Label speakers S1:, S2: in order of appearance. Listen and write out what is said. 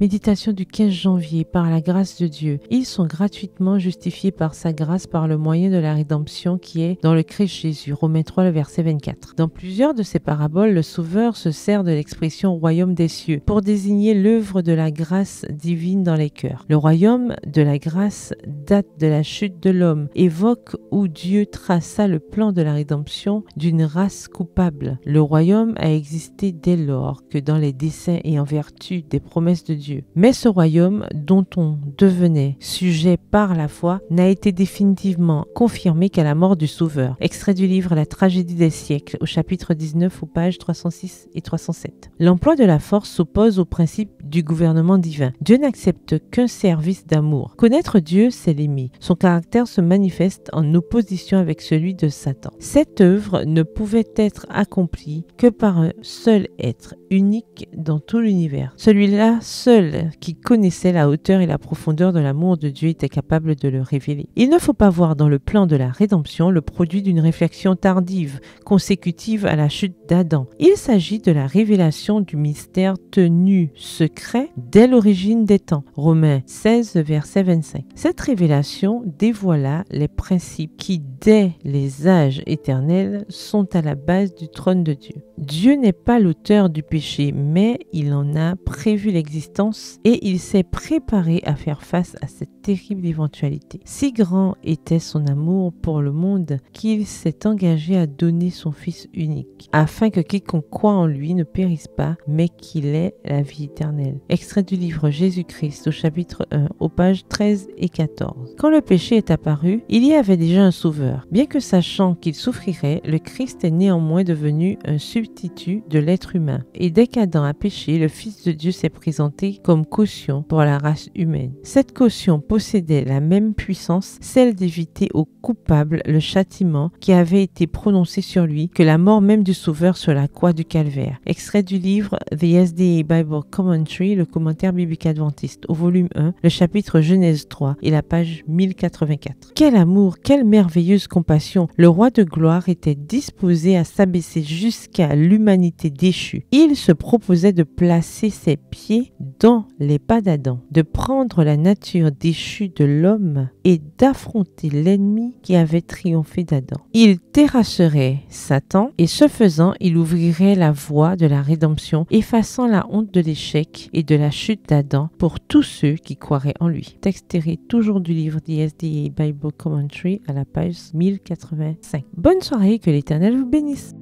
S1: Méditation du 15 janvier. Par la grâce de Dieu, ils sont gratuitement justifiés par sa grâce par le moyen de la rédemption qui est dans le Christ Jésus. Romains 3, le verset 24. Dans plusieurs de ces paraboles, le Sauveur se sert de l'expression royaume des cieux pour désigner l'œuvre de la grâce divine dans les cœurs. Le royaume de la grâce date de la chute de l'homme, évoque où Dieu traça le plan de la rédemption d'une race coupable. Le royaume a existé dès lors que dans les desseins et en vertu des promesses de Dieu. Mais ce royaume dont on devenait sujet par la foi n'a été définitivement confirmé qu'à la mort du Sauveur. Extrait du livre La tragédie des siècles au chapitre 19 aux pages 306 et 307. L'emploi de la force s'oppose au principe du gouvernement divin. Dieu n'accepte qu'un service d'amour. Connaître Dieu, c'est l'aimer. Son caractère se manifeste en opposition avec celui de Satan. Cette œuvre ne pouvait être accomplie que par un seul être, unique dans tout l'univers. Celui-là seul qui connaissait la hauteur et la profondeur de l'amour de Dieu était capable de le révéler. Il ne faut pas voir dans le plan de la rédemption le produit d'une réflexion tardive, consécutive à la chute d'Adam. Il s'agit de la révélation du mystère tenu secret dès l'origine des temps. Romains 16, verset 25. Cette révélation dévoila les principes qui, dès les âges éternels, sont à la base du trône de Dieu. Dieu n'est pas l'auteur du péché, mais il en a prévu l'existence et il s'est préparé à faire face à cette terrible éventualité. Si grand était son amour pour le monde qu'il s'est engagé à donner son Fils unique, afin que quiconque croit en lui ne périsse pas, mais qu'il ait la vie éternelle. Extrait du livre Jésus-Christ au chapitre 1, aux pages 13 et 14. Quand le péché est apparu, il y avait déjà un sauveur. Bien que sachant qu'il souffrirait, le Christ est néanmoins devenu un substitut de l'être humain. Et dès qu'Adam a péché, le Fils de Dieu s'est présenté comme caution pour la race humaine. Cette caution possédait la même puissance, celle d'éviter au coupable le châtiment qui avait été prononcé sur lui, que la mort même du Sauveur sur la croix du Calvaire. Extrait du livre The SDA Bible Commentary, le commentaire biblique adventiste, au volume 1, le chapitre Genèse 3 et la page 1084. Quel amour, quelle merveilleuse compassion! Le roi de gloire était disposé à s'abaisser jusqu'à l'humanité déchue. Il se proposait de placer ses pieds dans les pas d'Adam, de prendre la nature déchue de l'homme et d'affronter l'ennemi qui avait triomphé d'Adam. Il terrasserait Satan et ce faisant, il ouvrirait la voie de la rédemption, effaçant la honte de l'échec et de la chute d'Adam pour tous ceux qui croiraient en lui. Texte tiré toujours du livre The SDA Bible Commentary à la page 1085. Bonne soirée, que l'Éternel vous bénisse.